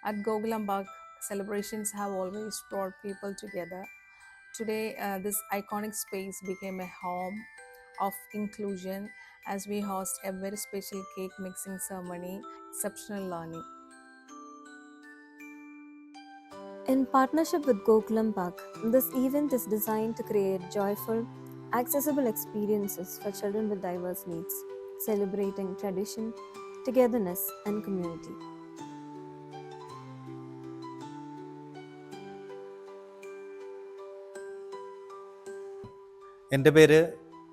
At Gogulambag, celebrations have always brought people together. Today, this iconic space became a home of inclusion as we host a very special cake mixing ceremony, exceptional learning. In partnership with Gokulam Park, this event is designed to create joyful, accessible experiences for children with diverse needs, celebrating tradition, togetherness, and community. എൻ്റെ പേര്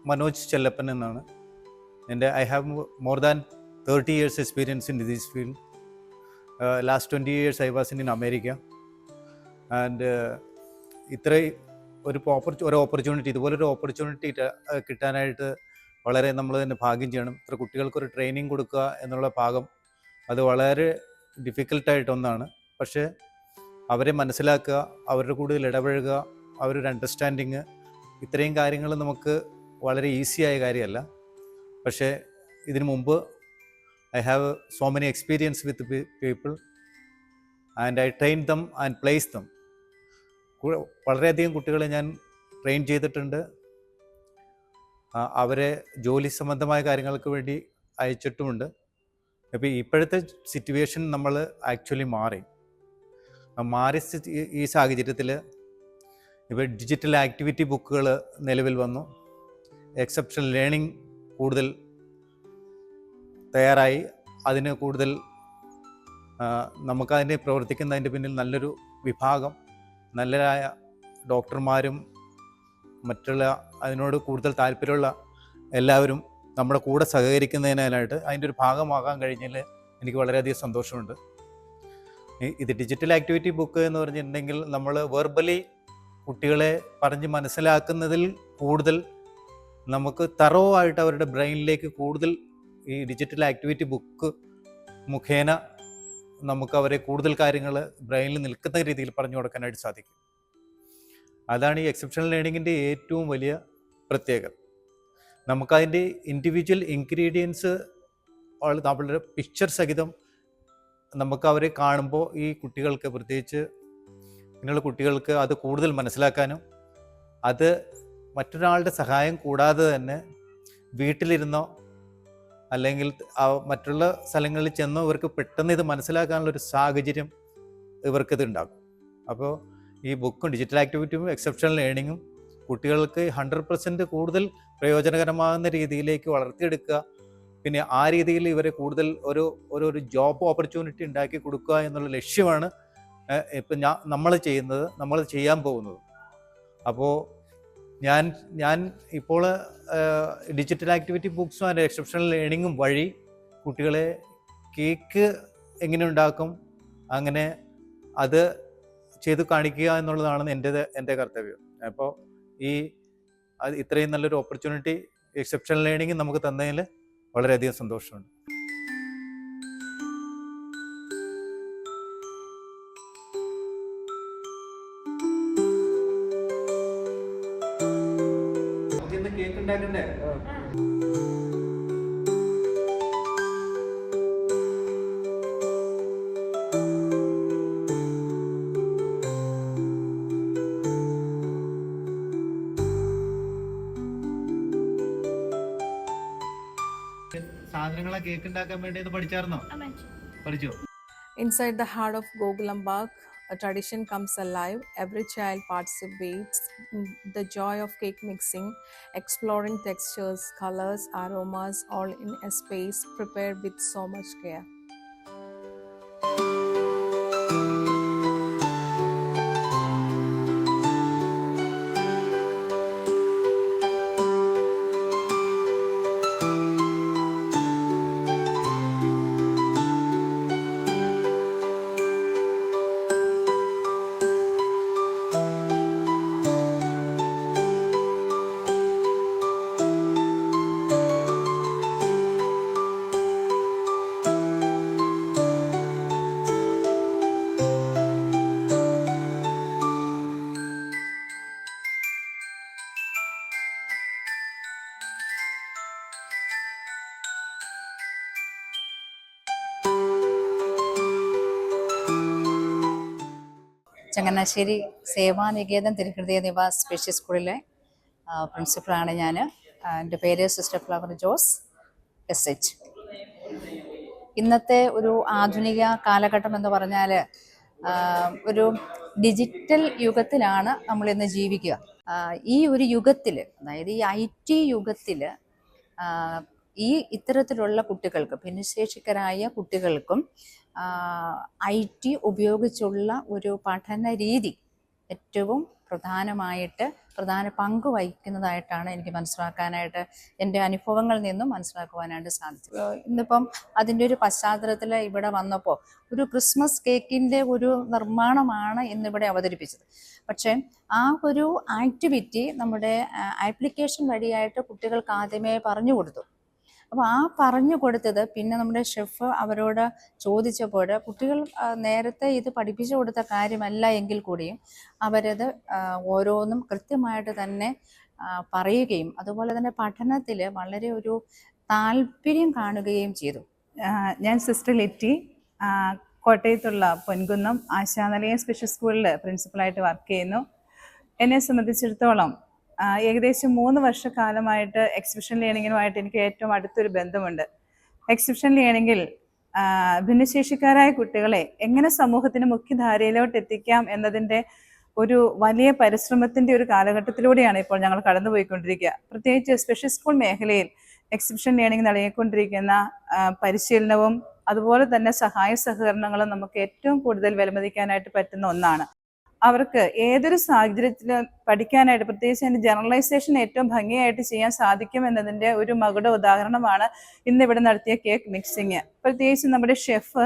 മനോജ് ചെല്ലപ്പൻ എന്നാണ്. I have more than 30 years experience in this field. Last 20 years I was in America. And ഇത്ര ഒരു opportunity ഇതുപോലൊരു opportunity കിട്ടാനായിട്ട് വളരെ നമ്മൾ തന്നെ ഭാഗ്യം ചെയ്യണം. ഇത്ര കുട്ടികൾക്കൊരു ട്രെയിനിങ് കൊടുക്കുക എന്നുള്ള ഭാഗം അത് വളരെ ഡിഫിക്കൽട്ടായിട്ടൊന്നാണ്. പക്ഷേ അവരെ മനസ്സിലാക്കുക, അവരുടെ കൂടുതൽ ഇടപഴകുക, അവരൊരു അണ്ടർസ്റ്റാൻഡിങ്, ഇത്രയും കാര്യങ്ങൾ നമുക്ക് വളരെ ഈസിയായ കാര്യമല്ല. പക്ഷേ ഇതിനു മുമ്പ് I have so many experience with people and I train them and place dum. വളരെയധികം കുട്ടികളെ ഞാൻ ട്രെയിൻ ചെയ്തിട്ടുണ്ട്. അവരെ ജോലി സംബന്ധമായ കാര്യങ്ങൾക്ക് വേണ്ടി അയച്ചിട്ടുമുണ്ട്. അപ്പോൾ ഇപ്പോഴത്തെ സിറ്റുവേഷൻ നമ്മൾ ആക്ച്വലി മാറി ഈ സാഹചര്യത്തിൽ ഇപ്പോൾ ഡിജിറ്റൽ ആക്ടിവിറ്റി ബുക്കുകൾ നിലവിൽ വന്നു. എക്സെപ്ഷണൽ ലേണിംഗ് കൂടുതൽ തയ്യാറായി. അതിന് കൂടുതൽ നമുക്കതിന് പ്രവർത്തിക്കുന്നതിൻ്റെ പിന്നിൽ നല്ലൊരു വിഭാഗം നല്ലതായ ഡോക്ടർമാരും മറ്റുള്ള അതിനോട് കൂടുതൽ താല്പര്യമുള്ള എല്ലാവരും നമ്മുടെ കൂടെ സഹകരിക്കുന്നതിനായിട്ട് അതിൻ്റെ ഒരു ഭാഗമാകാൻ കഴിഞ്ഞതിൽ എനിക്ക് വളരെയധികം സന്തോഷമുണ്ട്. ഇത് ഡിജിറ്റൽ ആക്ടിവിറ്റി ബുക്ക് എന്ന് പറഞ്ഞിട്ടുണ്ടെങ്കിൽ നമ്മൾ വെർബലി കുട്ടികളെ പറഞ്ഞ് മനസ്സിലാക്കുന്നതിൽ കൂടുതൽ നമുക്ക് തറവായിട്ട് അവരുടെ ബ്രെയിനിലേക്ക് കൂടുതൽ ഈ ഡിജിറ്റൽ ആക്ടിവിറ്റി ബുക്ക് മുഖേന നമുക്ക് അവരെ കൂടുതൽ കാര്യങ്ങൾ ബ്രെയിനിൽ നിൽക്കുന്ന രീതിയിൽ പറഞ്ഞു കൊടുക്കാനായിട്ട് സാധിക്കും. അതാണ് ഈ എക്സെപ്ഷണൽ ലേണിങ്ങിൻ്റെ ഏറ്റവും വലിയ പ്രത്യേകത. നമുക്കതിൻ്റെ ഇൻഡിവിജ്വൽ ഇൻഗ്രീഡിയൻസ് നമ്മളുടെ പിക്ചർ സഹിതം നമുക്ക് അവരെ കാണുമ്പോൾ ഈ കുട്ടികൾക്ക്, പ്രത്യേകിച്ച് ഇങ്ങനെയുള്ള കുട്ടികൾക്ക് അത് കൂടുതൽ മനസ്സിലാക്കാനും അത് മറ്റൊരാളുടെ സഹായം കൂടാതെ തന്നെ വീട്ടിലിരുന്നോ അല്ലെങ്കിൽ മറ്റുള്ള സ്ഥലങ്ങളിൽ ചെന്നോ ഇവർക്ക് പെട്ടെന്ന് ഇത് മനസ്സിലാക്കാനുള്ളൊരു സാഹചര്യം ഇവർക്കിത് ഉണ്ടാകും. അപ്പോൾ ഈ ബുക്കും ഡിജിറ്റൽ ആക്ടിവിറ്റിയും എക്സെപ്ഷണൽ ലേണിങ്ങും കുട്ടികൾക്ക് 100% കൂടുതൽ പ്രയോജനകരമാകുന്ന രീതിയിലേക്ക് വളർത്തിയെടുക്കുക. പിന്നെ ആ രീതിയിൽ ഇവരെ കൂടുതൽ ഒരു ജോബ് ഓപ്പർച്യൂണിറ്റി ഉണ്ടാക്കി കൊടുക്കുക എന്നുള്ള ലക്ഷ്യമാണ് ഇപ്പം നമ്മൾ ചെയ്യാൻ പോകുന്നത്. അപ്പോൾ ഞാൻ ഇപ്പോൾ ഡിജിറ്റൽ ആക്ടിവിറ്റി ബുക്സും ആൻഡ് എക്സെപ്ഷണൽ ലേണിങ്ങും വഴി കുട്ടികളെ കേക്ക് എങ്ങനെ ഉണ്ടാക്കും അങ്ങനെ അത് ചെയ്ത് കാണിക്കുക എന്നുള്ളതാണ് എൻ്റെ കർത്തവ്യം. അപ്പോൾ ഇത്രയും നല്ലൊരു ഓപ്പർച്യൂണിറ്റി എക്സെപ്ഷണൽ ലേണിംഗ് നമുക്ക് തന്നതിൽ വളരെയധികം സന്തോഷമുണ്ട്. കേക്ക് ഉണ്ടാക്കണ്ടേ? സാധനങ്ങളെ കേക്ക് ഉണ്ടാക്കാൻ വേണ്ടി പഠിച്ചായിരുന്നോ? പഠിച്ചു. Inside the heart of Gogulambag, a tradition comes alive. Every child participates in the joy of cake mixing, exploring textures, colors, aromas, all in a space prepared with so much care. Changanassery Sevaniketan Thiruhridaya Nivas special സ്കൂളിലെ പ്രിൻസിപ്പളാണ് ഞാൻ. എൻ്റെ പേര് sister flower Jose SH. ഇന്നത്തെ ഒരു ആധുനിക കാലഘട്ടം എന്ന് പറഞ്ഞാൽ ഒരു ഡിജിറ്റൽ യുഗത്തിലാണ് നമ്മളിന്ന് ജീവിക്കുക. ഈ ഒരു യുഗത്തിൽ, അതായത് ഈ IT യുഗത്തിൽ ഇത്തരത്തിലുള്ള കുട്ടികൾക്ക്, ഭിന്നശേഷിക്കരായ കുട്ടികൾക്കും IT ഉപയോഗിച്ചുള്ള ഒരു പഠന രീതി ഏറ്റവും പ്രധാന പങ്ക് വഹിക്കുന്നതായിട്ടാണ് എനിക്ക് മനസ്സിലാക്കാനായിട്ട്, എൻ്റെ അനുഭവങ്ങളിൽ നിന്നും മനസ്സിലാക്കുവാനായിട്ട് സാധിച്ചത്. ഇന്നിപ്പം അതിൻ്റെ ഒരു പശ്ചാത്തലത്തിൽ ഇവിടെ വന്നപ്പോൾ ഒരു ക്രിസ്മസ് കേക്കിൻ്റെ ഒരു നിർമ്മാണമാണ് ഇന്നിവിടെ അവതരിപ്പിച്ചത്. പക്ഷേ ആ ഒരു ആക്ടിവിറ്റി നമ്മുടെ ആപ്ലിക്കേഷൻ വഴിയായിട്ട് കുട്ടികൾക്ക് ആദ്യമേ പറഞ്ഞു കൊടുത്തു. അപ്പോൾ ആ പറഞ്ഞു കൊടുത്തത് പിന്നെ നമ്മുടെ ഷെഫ് അവരോട് ചോദിച്ചപ്പോൾ കുട്ടികൾ നേരത്തെ ഇത് പഠിപ്പിച്ചു കൊടുത്ത കാര്യമല്ല എങ്കിൽ കൂടിയും അവരത് ഓരോന്നും കൃത്യമായിട്ട് തന്നെ പറയുകയും അതുപോലെ തന്നെ പഠനത്തിൽ വളരെ ഒരു താല്പര്യം കാണുകയും ചെയ്തു. ഞാൻ സിസ്റ്റർ ലിറ്റി, കോട്ടയത്തുള്ള പൊൻകുന്നം ആശാനിലയം സ്പെഷ്യൽ സ്കൂളിൽ പ്രിൻസിപ്പളായിട്ട് വർക്ക് ചെയ്യുന്നു. എന്നെ സംബന്ധിച്ചിടത്തോളം ഏകദേശം 3 വർഷക്കാലമായിട്ട് എക്സിബിഷൻ ലേണിങ്ങിനുമായിട്ട് എനിക്ക് ഏറ്റവും അടുത്തൊരു ബന്ധമുണ്ട്. എക്സിബിഷൻ ലേണിങ്ങിൽ ഭിന്നശേഷിക്കാരായ കുട്ടികളെ എങ്ങനെ സമൂഹത്തിന് മുഖ്യധാരയിലോട്ട് എത്തിക്കാം എന്നതിൻ്റെ ഒരു വലിയ പരിശ്രമത്തിൻ്റെ ഒരു കാലഘട്ടത്തിലൂടെയാണ് ഇപ്പോൾ ഞങ്ങൾ കടന്നുപോയിക്കൊണ്ടിരിക്കുക. പ്രത്യേകിച്ച് സ്പെഷ്യൽ സ്കൂൾ മേഖലയിൽ എക്സിബിഷൻ ലേണിംഗ് നൽകിക്കൊണ്ടിരിക്കുന്ന പരിശീലനവും അതുപോലെ തന്നെ സഹായ സഹകരണങ്ങളും നമുക്ക് ഏറ്റവും കൂടുതൽ വിലമതിക്കാനായിട്ട് പറ്റുന്ന ഒന്നാണ്. അവർക്ക് ഏതൊരു സാഹചര്യത്തിലും പഠിക്കാനായിട്ട്, പ്രത്യേകിച്ച് അതിൻ്റെ ജനറലൈസേഷൻ ഏറ്റവും ഭംഗിയായിട്ട് ചെയ്യാൻ സാധിക്കും എന്നതിൻ്റെ ഒരു മകുട ഉദാഹരണമാണ് ഇന്നിവിടെ നടത്തിയ കേക്ക് മിക്സിങ്. പ്രത്യേകിച്ച് നമ്മുടെ ഷെഫ്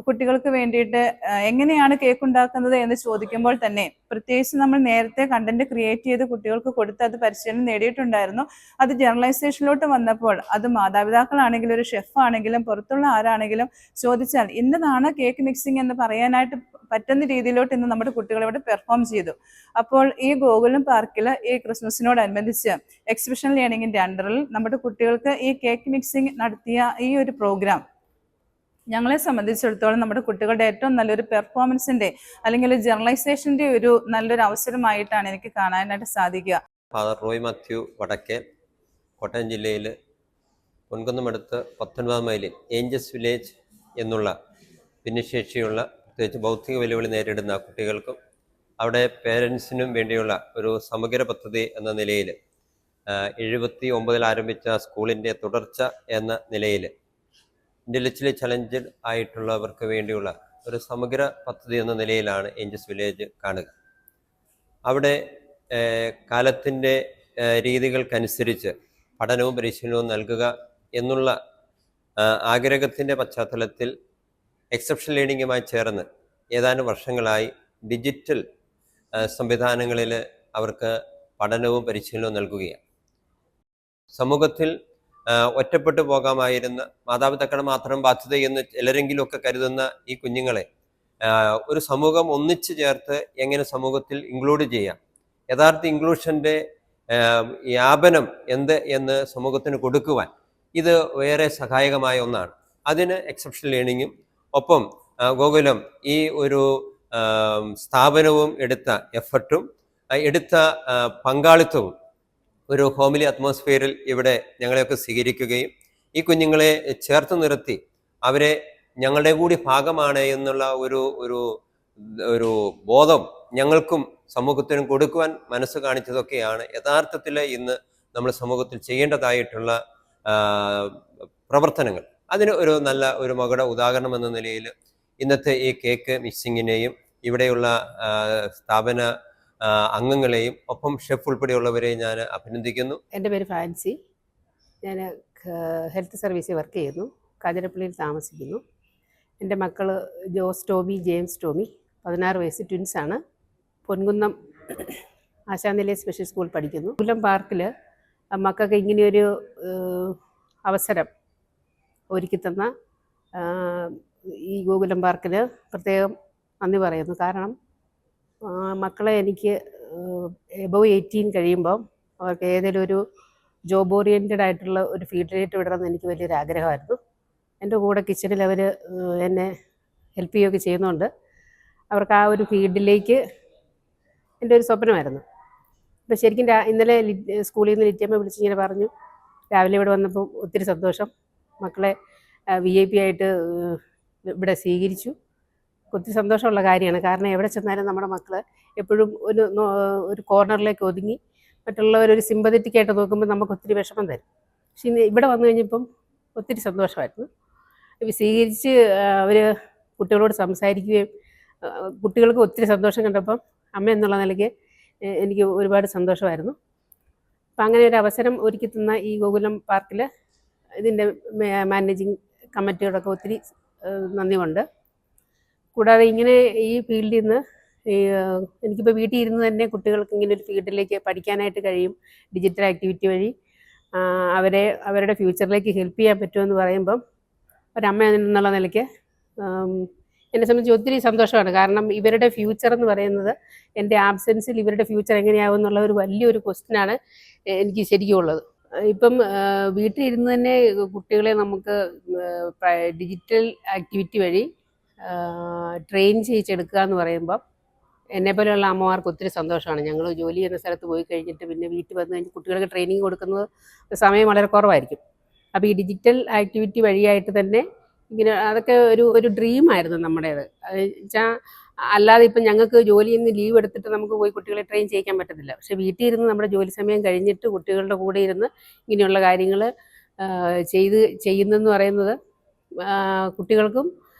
കുട്ടികൾക്ക് വേണ്ടിയിട്ട് എങ്ങനെയാണ് കേക്ക് ഉണ്ടാക്കുന്നത് എന്ന് ചോദിക്കുമ്പോൾ തന്നെ പ്രത്യേകിച്ച് നമ്മൾ നേരത്തെ കണ്ടന്റ് ക്രിയേറ്റ് ചെയ്ത് കുട്ടികൾക്ക് കൊടുത്ത് അത് പരിശീലനം നേടിയിട്ടുണ്ടായിരുന്നു. അത് ജനറലൈസേഷനിലോട്ട് വന്നപ്പോൾ അത് മാതാപിതാക്കളാണെങ്കിലും ഒരു ഷെഫ് ആണെങ്കിലും പുറത്തുള്ള ആരാണെങ്കിലും ചോദിച്ചാൽ ഇന്നതാണ് കേക്ക് മിക്സിങ് എന്ന് പറയാനായിട്ട് പറ്റുന്ന രീതിയിലോട്ട് ഇന്ന് നമ്മുടെ കുട്ടികൾ ഇവിടെ പെർഫോം ചെയ്തു. അപ്പോൾ ഈ ഗോകുലം പാർക്കിൽ ഈ ക്രിസ്മസിനോടനുബന്ധിച്ച് എക്സിബിഷൻ ലേണിങ്ങിൻ്റെ അണ്ടറിൽ നമ്മുടെ കുട്ടികൾക്ക് ഈ കേക്ക് മിക്സിങ് നടത്തിയ ഈ ഒരു പ്രോഗ്രാം ഞങ്ങളെ സംബന്ധിച്ചിടത്തോളം നമ്മുടെ കുട്ടികളുടെ ഏറ്റവും നല്ലൊരു പെർഫോമൻസിൻ്റെ അല്ലെങ്കിൽ ജനറലൈസേഷൻ്റെ ഒരു നല്ലൊരു അവസരമായിട്ടാണ് എനിക്ക് കാണാനായിട്ട് സാധിക്കുക. ഫാദർ റോയ് മാത്യു വടക്കേ, കോട്ടയം ജില്ലയിൽ പൊൻകുന്നമടുത്ത് 19 മൈലിൽ ഏഞ്ചൽസ് വില്ലേജ് എന്നുള്ള ഭിന്നശേഷിയുള്ള പ്രത്യേകിച്ച് ഭൗതിക വെല്ലുവിളി നേരിടുന്ന കുട്ടികൾക്കും അവിടെ പേരൻസിനും വേണ്ടിയുള്ള ഒരു സമഗ്ര പദ്ധതി എന്ന നിലയിൽ 79 ആരംഭിച്ച സ്കൂളിൻ്റെ തുടർച്ച എന്ന നിലയിൽ ഇന്റലക്ച്വലി ചലഞ്ചഡ് ആയിട്ടുള്ളവർക്ക് വേണ്ടിയുള്ള ഒരു സമഗ്ര പദ്ധതി എന്ന നിലയിലാണ് ഏഞ്ചൽസ് വില്ലേജ് കാണുക. അവിടെ കാലത്തിൻ്റെ രീതികൾക്കനുസരിച്ച് പഠനവും പരിശീലനവും നൽകുക എന്നുള്ള ആഗ്രഹത്തിൻ്റെ പശ്ചാത്തലത്തിൽ എക്സെപ്ഷൻ ലേണിങ്ങുമായി ചേർന്ന് ഏതാനും വർഷങ്ങളായി ഡിജിറ്റൽ സംവിധാനങ്ങളിൽ അവർക്ക് പഠനവും പരിശീലനവും നൽകുകയാണ്. സമൂഹത്തിൽ ഒറ്റപ്പെട്ടു പോകാമായിരുന്ന, മാതാപിതാക്കളുടെ മാത്രം ബാധ്യതയെന്ന് ചിലരെങ്കിലുമൊക്കെ കരുതുന്ന ഈ കുഞ്ഞുങ്ങളെ ഒരു സമൂഹം ഒന്നിച്ചു ചേർത്ത് എങ്ങനെ സമൂഹത്തിൽ ഇൻക്ലൂഡ് ചെയ്യാം, യഥാർത്ഥ ഇൻക്ലൂഷൻ്റെ വ്യാപനം എന്ത് എന്ന് സമൂഹത്തിന് കൊടുക്കുവാൻ ഇത് വേറെ സഹായകമായ ഒന്നാണ്. അതിന് എക്സെപ്ഷൻ ലേണിങ്ങും ഒപ്പം ഗോകുലം ഈ ഒരു സ്ഥാപനവും എടുത്ത എഫർട്ടും എടുത്ത പങ്കാളിത്തവും ഒരു ഹോമിലി അറ്റ്മോസ്ഫിയറിൽ ഇവിടെ ഞങ്ങളെയൊക്കെ സ്വീകരിക്കുകയും ഈ കുഞ്ഞുങ്ങളെ ചേർത്ത് നിർത്തി അവരെ ഞങ്ങളുടെ കൂടി ഭാഗമാണ് എന്നുള്ള ഒരു ബോധം ഞങ്ങൾക്കും സമൂഹത്തിനും കൊടുക്കുവാൻ മനസ്സ് കാണിച്ചതൊക്കെയാണ് യഥാർത്ഥത്തിൽ ഇന്ന് നമ്മൾ സമൂഹത്തിൽ ചെയ്യേണ്ടതായിട്ടുള്ള പ്രവർത്തനങ്ങൾ. അതിന് ഒരു നല്ല ഒരു മകുട ഉദാഹരണം എന്ന നിലയിൽ ഇന്നത്തെ ഈ കേക്ക് മിക്സിങ്ങിനെയും ഇവിടെയുള്ള സ്ഥാപന അംഗങ്ങളെയും ഒപ്പം ഷെഫ് ഉൾപ്പെടെയുള്ളവരെയും ഞാൻ അഭിനന്ദിക്കുന്നു. എൻ്റെ പേര് ഫാൻസി. ഞാൻ ഹെൽത്ത് സർവീസിൽ വർക്ക് ചെയ്യുന്നു. കാഞ്ഞിരപ്പള്ളിയിൽ താമസിക്കുന്നു. എൻ്റെ മക്കൾ ജോസ് ടോമി, ജെയിംസ് ടോമി, 16 വയസ്സ്, ട്വിൻസാണ്. പൊൻകുന്നം ആശാനിലയം സ്പെഷ്യൽ സ്കൂൾ പഠിക്കുന്നു. ഗോകുലം പാർക്കിൽ മക്കൾക്ക് ഇങ്ങനെയൊരു അവസരം ഒരുക്കിത്തന്ന ഈ ഗോകുലം പാർക്കിൽ പ്രത്യേകം നന്ദി പറയുന്നു. കാരണം മക്കളെ എനിക്ക് എബവ് 18 കഴിയുമ്പം അവർക്ക് ഏതെങ്കിലും ഒരു ജോബ് ഓറിയൻറ്റഡ് ആയിട്ടുള്ള ഒരു ഫീൽഡിലേക്ക് വിടണമെന്ന് എനിക്ക് വലിയൊരു ആഗ്രഹമായിരുന്നു. എൻ്റെ കൂടെ കിച്ചണിൽ അവർ എന്നെ ഹെൽപ്പ് ചെയ്യുകയൊക്കെ ചെയ്യുന്നുണ്ട്. അവർക്ക് ആ ഒരു ഫീൽഡിലേക്ക് എൻ്റെ ഒരു സ്വപ്നമായിരുന്നു. അപ്പോൾ ശരിക്കും ഇന്നലെ സ്കൂളിൽ നിന്ന് ലിറ്റിയമ്മ വിളിച്ചിങ്ങനെ പറഞ്ഞു, രാവിലെ ഇവിടെ വന്നപ്പോൾ ഒത്തിരി സന്തോഷം, മക്കളെ VIP ആയിട്ട് ഇവിടെ സ്വീകരിച്ചു. ഒത്തിരി സന്തോഷമുള്ള കാര്യമാണ്. കാരണം എവിടെ ചെന്നാലും നമ്മുടെ മക്കൾ എപ്പോഴും ഒരു കോർണറിലേക്ക് ഒതുങ്ങി മറ്റുള്ളവരൊരു സിമ്പതറ്റിക് ആയിട്ട് നോക്കുമ്പോൾ നമുക്ക് ഒത്തിരി വിഷമം തരും. പക്ഷെ ഇന്ന് ഇവിടെ വന്നു കഴിഞ്ഞപ്പം ഒത്തിരി സന്തോഷമായിരുന്നു. സ്വീകരിച്ച് അവർ കുട്ടികളോട് സംസാരിക്കുകയും കുട്ടികൾക്ക് ഒത്തിരി സന്തോഷം കണ്ടപ്പം അമ്മ എന്നുള്ള നിലയ്ക്ക് എനിക്ക് ഒരുപാട് സന്തോഷമായിരുന്നു. അപ്പം അങ്ങനെ ഒരു അവസരം ഒരുക്കി തന്ന ഈ ഗോകുലം പാർക്കിൽ ഇതിൻ്റെ മാനേജിങ് കമ്മിറ്റിയോടൊക്കെ ഒത്തിരി നന്ദിയുണ്ട്. കൂടാതെ ഇങ്ങനെ ഈ ഫീൽഡിൽ നിന്ന് എനിക്കിപ്പോൾ വീട്ടിൽ ഇരുന്ന് തന്നെ കുട്ടികൾക്ക് ഇങ്ങനെ ഒരു ഫീൽഡിലേക്ക് പഠിക്കാനായിട്ട് കഴിയും. ഡിജിറ്റൽ ആക്ടിവിറ്റി വഴി അവരുടെ ഫ്യൂച്ചറിലേക്ക് ഹെൽപ്പ് ചെയ്യാൻ പറ്റുമെന്ന് പറയുമ്പം ഒരമ്മ എന്നുള്ള നിലയ്ക്ക് എന്നെ സംബന്ധിച്ച് ഒത്തിരി സന്തോഷമാണ്. കാരണം ഇവരുടെ ഫ്യൂച്ചർ എന്ന് പറയുന്നത് എൻ്റെ ആബ്സെൻസിൽ ഇവരുടെ ഫ്യൂച്ചർ എങ്ങനെയാവും എന്നുള്ള ഒരു വലിയൊരു ക്വസ്റ്റ്യനാണ് എനിക്ക് ശരിക്കും ഉള്ളത്. ഇപ്പം വീട്ടിൽ ഇരുന്ന് തന്നെ കുട്ടികളെ നമുക്ക് ഡിജിറ്റൽ ആക്ടിവിറ്റി വഴി ട്രെയിൻ ചെയ്യിച്ചെടുക്കുക എന്ന് പറയുമ്പം എന്നെപ്പോലെയുള്ള അമ്മമാർക്ക് ഒത്തിരി സന്തോഷമാണ്. ഞങ്ങൾ ജോലി ചെയ്യുന്ന സ്ഥലത്ത് പോയി കഴിഞ്ഞിട്ട് പിന്നെ വീട്ടിൽ വന്നു കഴിഞ്ഞ് കുട്ടികൾക്ക് ട്രെയിനിങ് കൊടുക്കുന്നത് സമയം വളരെ കുറവായിരിക്കും. അപ്പോൾ ഈ ഡിജിറ്റൽ ആക്ടിവിറ്റി വഴിയായിട്ട് തന്നെ ഇങ്ങനെ അതൊക്കെ ഒരു ഡ്രീമായിരുന്നു നമ്മുടേത്. അത് വെച്ചാൽ അല്ലാതെ ഇപ്പം ഞങ്ങൾക്ക് ജോലിയിൽ നിന്ന് ലീവ് എടുത്തിട്ട് നമുക്ക് പോയി കുട്ടികളെ ട്രെയിൻ ചെയ്യിക്കാൻ പറ്റത്തില്ല. പക്ഷേ വീട്ടിൽ ഇരുന്ന് നമ്മുടെ ജോലി സമയം കഴിഞ്ഞിട്ട് കുട്ടികളുടെ കൂടെ ഇരുന്ന് ഇങ്ങനെയുള്ള കാര്യങ്ങൾ ചെയ്യുന്നതെന്ന് പറയുന്നത് കുട്ടികൾക്കും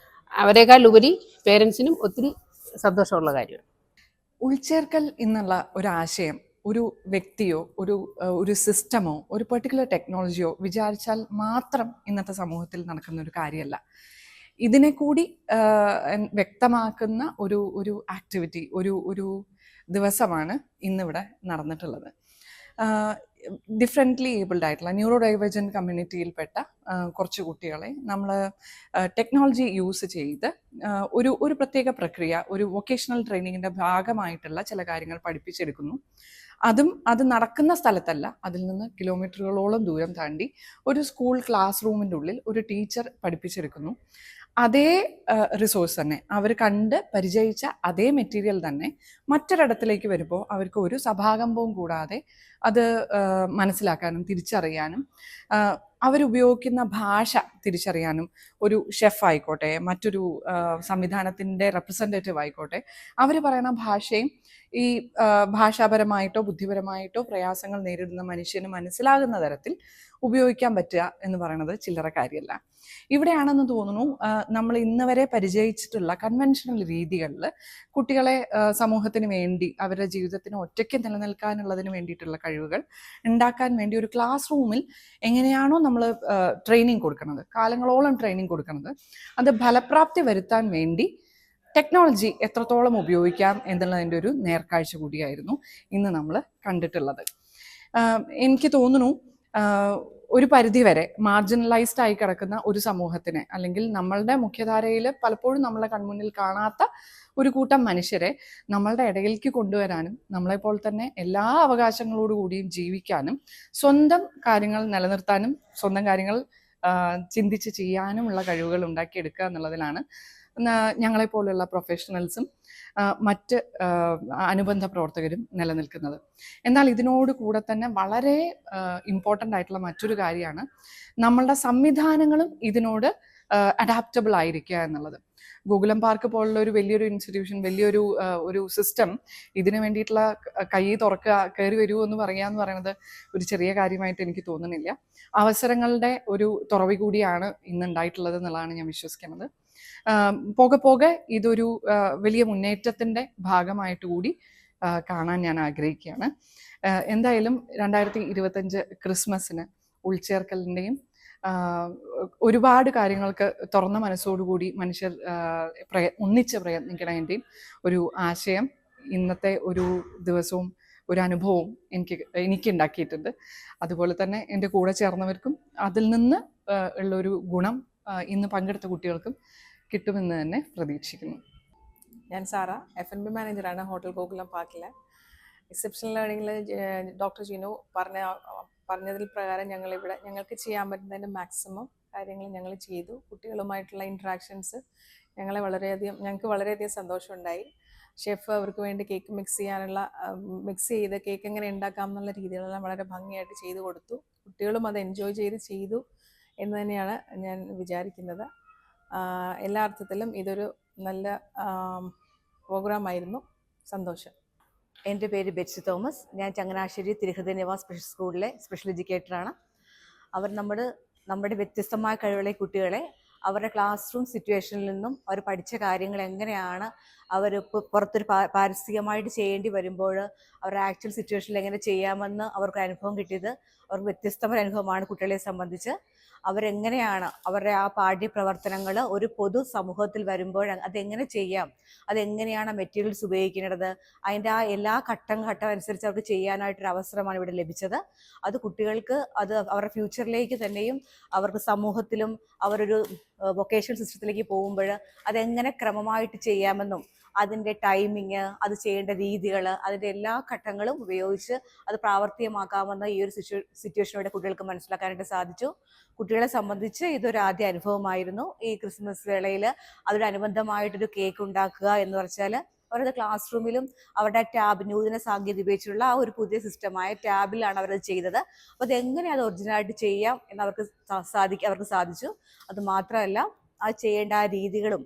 അവരെക്കാൾ ഉപരി പേരൻസിനും ഒത്തിരി സന്തോഷമുള്ള കാര്യമാണ്. ഉൾച്ചേർക്കൽ എന്നുള്ള ഒരു ആശയം ഒരു വ്യക്തിയോ ഒരു സിസ്റ്റമോ ഒരു പെർട്ടിക്കുലർ ടെക്നോളജിയോ വിചാരിച്ചാൽ മാത്രം ഇന്നത്തെ സമൂഹത്തിൽ നടക്കുന്ന ഒരു കാര്യമല്ല. ഇതിനെ കൂടി വ്യക്തമാക്കുന്ന ഒരു ആക്ടിവിറ്റി ഒരു ദിവസമാണ് ഇന്നിവിടെ നടന്നിട്ടുള്ളത്. ഡിഫറെൻ്റ്ലി ഏബിൾഡ് ആയിട്ടുള്ള ന്യൂറോ ഡൈവേർജൻ കമ്മ്യൂണിറ്റിയിൽപ്പെട്ട കുറച്ച് കുട്ടികളെ നമ്മൾ ടെക്നോളജി യൂസ് ചെയ്ത് ഒരു പ്രത്യേക പ്രക്രിയ ഒരു വൊക്കേഷണൽ ട്രെയിനിങ്ങിൻ്റെ ഭാഗമായിട്ടുള്ള ചില കാര്യങ്ങൾ പഠിപ്പിച്ചെടുക്കുന്നു. അത് നടക്കുന്ന സ്ഥലത്തല്ല, അതിൽ നിന്ന് കിലോമീറ്ററുകളോളം ദൂരം താണ്ടി ഒരു സ്കൂൾ ക്ലാസ് റൂമിൻ്റെ ഉള്ളിൽ ഒരു ടീച്ചർ പഠിപ്പിച്ചെടുക്കുന്നു. അതേ റിസോഴ്സ് തന്നെ അവർ കണ്ട് പരിചയിച്ച അതേ മെറ്റീരിയൽ തന്നെ മറ്റൊരിടത്തിലേക്ക് വരുമ്പോൾ അവർക്ക് ഒരു സഭാകമ്പവും കൂടാതെ അത് മനസ്സിലാക്കാനും തിരിച്ചറിയാനും അവരുപയോഗിക്കുന്ന ഭാഷ തിരിച്ചറിയാനും ഒരു ഷെഫ് ആയിക്കോട്ടെ മറ്റൊരു സംവിധാനത്തിൻ്റെ റെപ്രസെൻറ്റേറ്റീവ് ആയിക്കോട്ടെ അവർ പറയുന്ന ഭാഷയും ഈ ഭാഷാപരമായിട്ടോ ബുദ്ധിപരമായിട്ടോ പ്രയാസങ്ങൾ നേരിടുന്ന മനുഷ്യന് മനസ്സിലാകുന്ന തരത്തിൽ ഉപയോഗിക്കാൻ പറ്റുക എന്ന് പറയുന്നത് ചില്ലറ കാര്യമല്ല. ഇവിടെയാണെന്ന് തോന്നുന്നു നമ്മൾ ഇന്ന് വരെ പരിചയിച്ചിട്ടുള്ള കൺവെൻഷണൽ രീതികളിൽ കുട്ടികളെ സമൂഹത്തിന് വേണ്ടി അവരുടെ ജീവിതത്തിന് ഒറ്റയ്ക്ക് നിലനിൽക്കാനുള്ളതിന് വേണ്ടിയിട്ടുള്ള കഴിവുകൾ ഉണ്ടാക്കാൻ വേണ്ടി ഒരു ക്ലാസ് റൂമിൽ എങ്ങനെയാണോ നമ്മൾ ട്രെയിനിങ് കൊടുക്കുന്നത്, കാലങ്ങളോളം ട്രെയിനിങ് കൊടുക്കുന്നത്, അത് ഫലപ്രാപ്തി വരുത്താൻ വേണ്ടി ടെക്നോളജി എത്രത്തോളം ഉപയോഗിക്കാം എന്നുള്ളതിൻ്റെ ഒരു നേർക്കാഴ്ച കൂടിയായിരുന്നു ഇന്ന് നമ്മൾ കണ്ടിട്ടുള്ളത്. എനിക്ക് തോന്നുന്നു ഒരു പരിധിവരെ മാർജിനലൈസ്ഡ് ആയി കിടക്കുന്ന ഒരു സമൂഹത്തിന് അല്ലെങ്കിൽ നമ്മളുടെ മുഖ്യധാരയിൽ പലപ്പോഴും നമ്മളെ കൺമുന്നിൽ കാണാത്ത ഒരു കൂട്ടം മനുഷ്യരെ നമ്മളുടെ ഇടയിലേക്ക് കൊണ്ടുവരാനും നമ്മളെപ്പോലെ തന്നെ എല്ലാ അവകാശങ്ങളോടുകൂടിയും ജീവിക്കാനും സ്വന്തം കാര്യങ്ങൾ നിലനിർത്താനും സ്വന്തം കാര്യങ്ങൾ ചിന്തിച്ച് ചെയ്യാനുമുള്ള കഴിവുകൾ ഉണ്ടാക്കിയെടുക്കുക എന്നുള്ളതിലാണ് ഞങ്ങളെപ്പോലുള്ള പ്രൊഫഷണൽസും മറ്റ് അനുബന്ധ പ്രവർത്തകരും നിലനിൽക്കുന്നത്. എന്നാൽ ഇതിനോട് കൂടെ തന്നെ വളരെ ഇമ്പോർട്ടൻ്റ് ആയിട്ടുള്ള മറ്റൊരു കാര്യമാണ് നമ്മളുടെ സംവിധാനങ്ങളും ഇതിനോട് അഡാപ്റ്റബിൾ ആയിരിക്കുക എന്നുള്ളത്. ഗോകുലം പാർക്ക് പോലുള്ള ഒരു വലിയൊരു ഇൻസ്റ്റിറ്റ്യൂഷൻ, ഒരു സിസ്റ്റം ഇതിനു വേണ്ടിയിട്ടുള്ള കൈ തുറക്കുക കയറി വരൂ എന്ന് പറയാന്ന് പറയുന്നത് ഒരു ചെറിയ കാര്യമായിട്ട് എനിക്ക് തോന്നുന്നില്ല. അവസരങ്ങളുടെ ഒരു തുറവി കൂടിയാണ് ഇന്നുണ്ടായിട്ടുള്ളത് എന്നുള്ളതാണ് ഞാൻ വിശ്വസിക്കുന്നത്. പോകെ ഇതൊരു വലിയ മുന്നേറ്റത്തിൻ്റെ ഭാഗമായിട്ട് കൂടി കാണാൻ ഞാൻ ആഗ്രഹിക്കുകയാണ്. എന്തായാലും 2025 ക്രിസ്മസിന് ഉൾച്ചേർക്കലിൻ്റെയും ഒരുപാട് കാര്യങ്ങൾക്ക് തുറന്ന മനസ്സോടുകൂടി മനുഷ്യർ ഒന്നിച്ച് പ്രയത്നിക്കണതിൻ്റെയും ഒരു ആശയം ഇന്നത്തെ ഒരു ദിവസവും ഒരു അനുഭവവും എനിക്ക് ഉണ്ടാക്കിയിട്ടുണ്ട്. അതുപോലെ തന്നെ എൻ്റെ കൂടെ ചേർന്നവർക്കും അതിൽ നിന്ന് ഉള്ളൊരു ഗുണം ഇന്ന് പങ്കെടുത്ത കുട്ടികൾക്കും കിട്ടുമെന്ന് തന്നെ പ്രതീക്ഷിക്കുന്നു. ഞാൻ സാറ, F&B മാനേജറാണ് ഹോട്ടൽ ഗോകുലം പാർക്കിലെ. എക്സെപ്ഷണൽ ലേണിങ്ങിൽ ഡോക്ടർ ജിനു പറഞ്ഞതിൽ പ്രകാരം ഞങ്ങൾക്ക് ചെയ്യാൻ പറ്റുന്നതിൻ്റെ മാക്സിമം കാര്യങ്ങൾ ഞങ്ങൾ ചെയ്തു. കുട്ടികളുമായിട്ടുള്ള ഇൻട്രാക്ഷൻസ് ഞങ്ങൾക്ക് വളരെയധികം സന്തോഷമുണ്ടായി. ഷെഫ് അവർക്ക് വേണ്ടി കേക്ക് മിക്സ് ചെയ്ത് കേക്ക് എങ്ങനെ ഉണ്ടാക്കാം എന്നുള്ള രീതികളെല്ലാം വളരെ ഭംഗിയായിട്ട് ചെയ്തു കൊടുത്തു. കുട്ടികളും അത് എൻജോയ് ചെയ്തു എന്ന് തന്നെയാണ് ഞാൻ വിചാരിക്കുന്നത്. എല്ലാ അർത്ഥത്തിലും ഇതൊരു നല്ല പ്രോഗ്രാമായിരുന്നു. സന്തോഷം. എൻ്റെ പേര് ബെറ്റ്സി തോമസ്. ഞാൻ ചങ്ങനാശ്ശേരി തിരുഹൃദയ നിവാസ് സ്പെഷ്യൽ സ്കൂളിലെ സ്പെഷ്യൽ എഡ്യൂക്കേറ്ററാണ്. അവർ നമ്മുടെ വ്യത്യസ്തമായ കഴിവുള്ള കുട്ടികളെ അവരുടെ ക്ലാസ് റൂം സിറ്റുവേഷനിൽ നിന്നും അവർ പഠിച്ച കാര്യങ്ങൾ എങ്ങനെയാണ് അവർ പുറത്തൊരു പാരിസ്ഥിതികമായിട്ട് ചെയ്യേണ്ടി വരുമ്പോൾ അവരുടെ ആക്ച്വൽ സിറ്റുവേഷനിൽ എങ്ങനെ ചെയ്യാമെന്ന് അവർക്ക് അനുഭവം കിട്ടിയത് അവർക്ക് വ്യത്യസ്തമായ അനുഭവമാണ്. കുട്ടികളെ സംബന്ധിച്ച് അവരെങ്ങനെയാണ് അവരുടെ ആ പാഠ്യപ്രവർത്തനങ്ങൾ ഒരു പൊതു സമൂഹത്തിൽ വരുമ്പോൾ അതെങ്ങനെ ചെയ്യാം, അതെങ്ങനെയാണ് മെറ്റീരിയൽസ് ഉപയോഗിക്കേണ്ടത്, അതിൻ്റെ ആ എല്ലാ ഘട്ടം അനുസരിച്ച് അവർക്ക് ചെയ്യാനായിട്ടൊരു അവസരമാണ് ഇവിടെ ലഭിച്ചത്. അത് കുട്ടികൾക്ക് അത് അവരുടെ ഫ്യൂച്ചറിലേക്ക് തന്നെയും അവർക്ക് സമൂഹത്തിലും അവരൊരു വൊക്കേഷണൽ സിസ്റ്റത്തിലേക്ക് പോകുമ്പോൾ അതെങ്ങനെ ക്രമമായിട്ട് ചെയ്യാമെന്നും അതിൻ്റെ ടൈമിങ്, അത് ചെയ്യേണ്ട രീതികൾ, അതിൻ്റെ എല്ലാ ഘട്ടങ്ങളും ഉപയോഗിച്ച് അത് പ്രാവർത്തികമാക്കാമെന്ന ഈ ഒരു സിറ്റുവേഷനോടെ കുട്ടികൾക്ക് മനസ്സിലാക്കാനായിട്ട് സാധിച്ചു. കുട്ടികളെ സംബന്ധിച്ച് ഇതൊരു ആദ്യ അനുഭവമായിരുന്നു. ഈ ക്രിസ്മസ് വേളയിൽ അതിനനുബന്ധമായിട്ടൊരു കേക്ക് ഉണ്ടാക്കുക എന്ന് പറഞ്ഞാൽ അവരത് ക്ലാസ് റൂമിലും അവരുടെ നൂതന സാങ്കേതിക ഉപയോഗിച്ചുള്ള ആ ഒരു പുതിയ സിസ്റ്റമായ ടാബിലാണ് അവരത് ചെയ്തത്. അപ്പോൾ അതെങ്ങനെ അത് ഒറിജിനലായിട്ട് ചെയ്യാം എന്ന് അവർക്ക് സാധിച്ചു. അത് മാത്രമല്ല അത് ചെയ്യേണ്ട ആ രീതികളും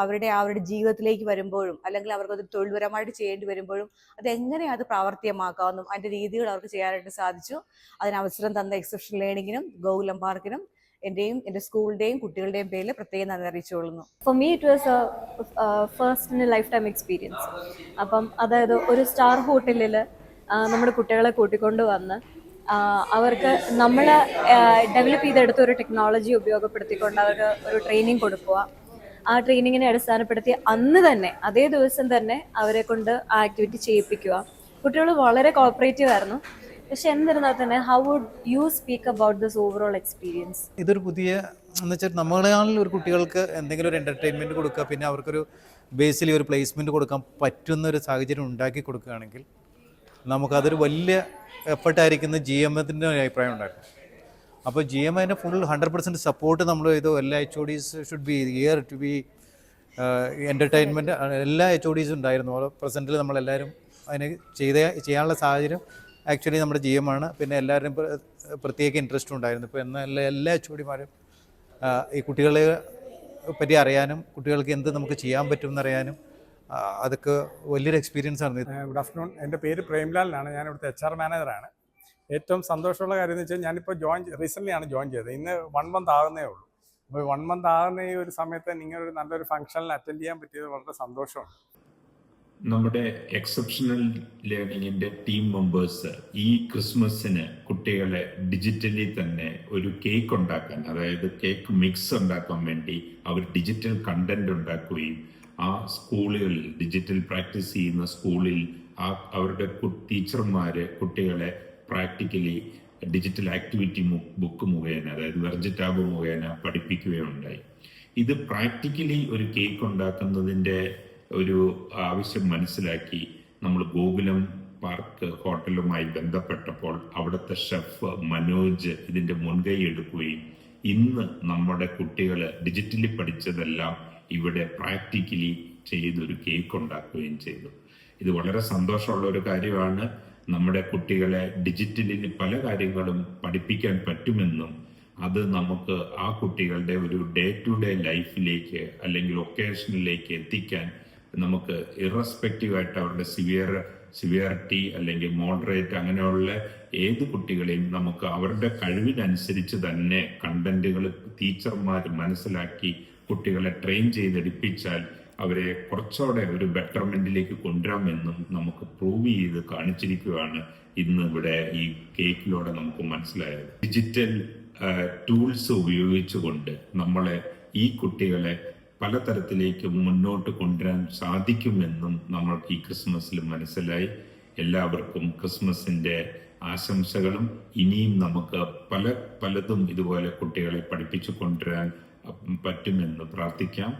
അവരുടെ ജീവിതത്തിലേക്ക് വരുമ്പോഴും അല്ലെങ്കിൽ അവർക്കത് തൊഴിൽപരമായിട്ട് ചെയ്യേണ്ടി വരുമ്പോഴും അതെങ്ങനെ അത് പ്രാവർത്തികമാക്കാമെന്നും അതിൻ്റെ രീതികൾ അവർക്ക് ചെയ്യാനായിട്ട് സാധിച്ചു. അതിന് അവസരം തന്ന എക്സെപ്ഷണൽ ലേണിങ്ങിനും ഗോകുലം പാർക്കിനും എൻ്റെ സ്കൂളിൻ്റെയും കുട്ടികളുടെയും പേരിൽ പ്രത്യേകം നന്ദി അറിയിച്ചുകൊള്ളുന്നു. For me it was first in a lifetime experience. അപ്പം അതായത് ഒരു സ്റ്റാർ ഹോട്ടലിൽ നമ്മുടെ കുട്ടികളെ കൂട്ടിക്കൊണ്ട് വന്ന് അവർക്ക് നമ്മൾ ഡെവലപ്പ് ചെയ്തെടുത്ത ഒരു ടെക്നോളജി ഉപയോഗപ്പെടുത്തിക്കൊണ്ട് അവർക്ക് ഒരു ട്രെയിനിങ് കൊടുക്കുക. ആ ട്രെയിനിങ്ങിനെ അടിസ്ഥാനപ്പെടുത്തി അന്ന് തന്നെ അതേ ദിവസം തന്നെ അവരെ കൊണ്ട് ആ ആക്ടിവിറ്റി ചെയ്യിപ്പിക്കുക. കുട്ടികൾ വളരെ കോപ്പറേറ്റീവ് ആയിരുന്നു. പക്ഷെ എന്നിരുന്നാൽ തന്നെ how would you speak about this overall experience? ഇതൊരു പുതിയ എന്ന് വെച്ചാൽ നമ്മളാണെങ്കിൽ ഒരു കുട്ടികൾക്ക് എന്തെങ്കിലും ഒരു എൻ്റർടൈൻമെൻറ്റ് കൊടുക്കുക, പിന്നെ അവർക്കൊരു ബേസിലി ഒരു പ്ലേസ്മെൻറ്റ് കൊടുക്കാൻ പറ്റുന്ന ഒരു സാഹചര്യം ഉണ്ടാക്കി കൊടുക്കുകയാണെങ്കിൽ നമുക്കതൊരു വലിയ എഫർട്ടായിരിക്കുന്ന GM-ത്തിൻ്റെ ഒരു അഭിപ്രായം ഉണ്ടായിരുന്നു. അപ്പോൾ GM അതിൻ്റെ ഫുൾ 100% സപ്പോർട്ട് നമ്മൾ ചെയ്തു. എല്ലാ HODs should be here to be entertainment. എല്ലാ HODs ഉണ്ടായിരുന്നു. ഓരോ പ്രസൻറ്റിൽ നമ്മളെല്ലാവരും അതിന് ചെയ്യാനുള്ള സാഹചര്യം ആക്ച്വലി നമ്മുടെ GM ആണ്. പിന്നെ എല്ലാവരും പ്രത്യേക ഇൻട്രസ്റ്റും ഉണ്ടായിരുന്നു. ഇപ്പോൾ എല്ലാ HODമാരും ഈ കുട്ടികളെ പറ്റി അറിയാനും കുട്ടികൾക്ക് എന്ത് നമുക്ക് ചെയ്യാൻ പറ്റുമെന്നറിയാനും അതൊക്കെ വലിയൊരു എക്സ്പീരിയൻസ് ആണ്. Good afternoon. എൻ്റെ പേര് പ്രേംലാലാണ്. ഞാൻ ഇവിടുത്തെ HR മാനേജറാണ്. ഏറ്റവും സന്തോഷമുള്ള കാര്യം എന്ന് വെച്ചാൽ ഞാനിപ്പോൾ റീസെൻ്റ്ലി ജോയിൻ ചെയ്തത്. ഇന്ന് 1 month ആകുന്നേ ഉള്ളൂ. അപ്പോൾ 1 month ആകുന്ന ഈ ഒരു സമയത്ത് നിങ്ങളൊരു നല്ലൊരു ഫംഗ്ഷനിൽ അറ്റൻഡ് ചെയ്യാൻ പറ്റിയത് വളരെ സന്തോഷമുണ്ട്. നമ്മുടെ എക്സെപ്ഷണൽ ലേണിങ്ങിൻ്റെ ടീം മെമ്പേഴ്സ് ഈ ക്രിസ്മസിന് കുട്ടികളെ ഡിജിറ്റലി തന്നെ ഒരു കേക്ക് ഉണ്ടാക്കാൻ, അതായത് കേക്ക് മിക്സ് ഉണ്ടാക്കാൻ വേണ്ടി അവർ ഡിജിറ്റൽ കണ്ടന്റ് ഉണ്ടാക്കുകയും ആ സ്കൂളുകളിൽ ഡിജിറ്റൽ പ്രാക്ടീസ് ചെയ്യുന്ന സ്കൂളിൽ അവരുടെ ടീച്ചർമാർ കുട്ടികളെ പ്രാക്ടിക്കലി ഡിജിറ്റൽ ആക്ടിവിറ്റി ബുക്ക് മുഖേന, അതായത് വെർജിറ്റാബ് മുഖേന പഠിപ്പിക്കുകയുണ്ടായി. ഇത് പ്രാക്ടിക്കലി ഒരു കേക്ക് ഉണ്ടാക്കുന്നതിൻ്റെ ഒരു ആവശ്യം മനസ്സിലാക്കി നമ്മൾ ഗോകുലം പാർക്ക് ഹോട്ടലുമായി ബന്ധപ്പെട്ടപ്പോൾ അവിടുത്തെ ഷെഫ് മനോജ് ഇതിൻ്റെ മുൻകൈ എടുക്കുകയും ഇന്ന് നമ്മുടെ കുട്ടികൾ ഡിജിറ്റലി പഠിച്ചതെല്ലാം ഇവിടെ പ്രാക്ടിക്കലി ചെയ്തൊരു കേക്ക് ഉണ്ടാക്കുകയും ചെയ്തു. ഇത് വളരെ സന്തോഷമുള്ള ഒരു കാര്യമാണ്. നമ്മുടെ കുട്ടികളെ ഡിജിറ്റലി പല കാര്യങ്ങളും പഠിപ്പിക്കാൻ പറ്റുമെന്നും അത് നമുക്ക് ആ കുട്ടികളുടെ ഒരു ഡേ ടു ഡേ ലൈഫിലേക്ക് അല്ലെങ്കിൽ ഒക്കേഷനിലേക്ക് എത്തിക്കാൻ നമുക്ക് ഇറസ്പെക്റ്റീവ് ആയിട്ട് അവരുടെ സിവിയറിറ്റി അല്ലെങ്കിൽ മോഡറേറ്റ് അങ്ങനെയുള്ള ഏത് കുട്ടികളെയും നമുക്ക് അവരുടെ കഴിവിനനുസരിച്ച് തന്നെ കണ്ടന്റുകൾ ടീച്ചർമാർ മനസ്സിലാക്കി കുട്ടികളെ ട്രെയിൻ ചെയ്തെടുപ്പിച്ചാൽ അവരെ കുറച്ചുകൂടെ ഒരു ബെറ്റർമെന്റിലേക്ക് കൊണ്ടുവരാമെന്നും നമുക്ക് പ്രൂവ് ചെയ്ത് കാണിച്ചിരിക്കുകയാണ് ഇന്ന് ഇവിടെ ഈ കേക്കിലൂടെ നമുക്ക് മനസ്സിലായത്. ഡിജിറ്റൽ ടൂൾസ് ഉപയോഗിച്ചുകൊണ്ട് നമ്മളെ ഈ കുട്ടികളെ പലതരത്തിലേക്ക് മുന്നോട്ട് കൊണ്ടുവരാൻ സാധിക്കുമെന്നും നമ്മൾക്ക് ഈ ക്രിസ്മസിൽ മനസ്സിലായി. എല്ലാവർക്കും ക്രിസ്മസിൻ്റെ ആശംസകളും. ഇനിയും നമുക്ക് പലതും ഇതുപോലെ കുട്ടികളെ പഠിപ്പിച്ചു കൊണ്ടുവരാൻ പറ്റുമെന്ന് പ്രാർത്ഥിക്കാം.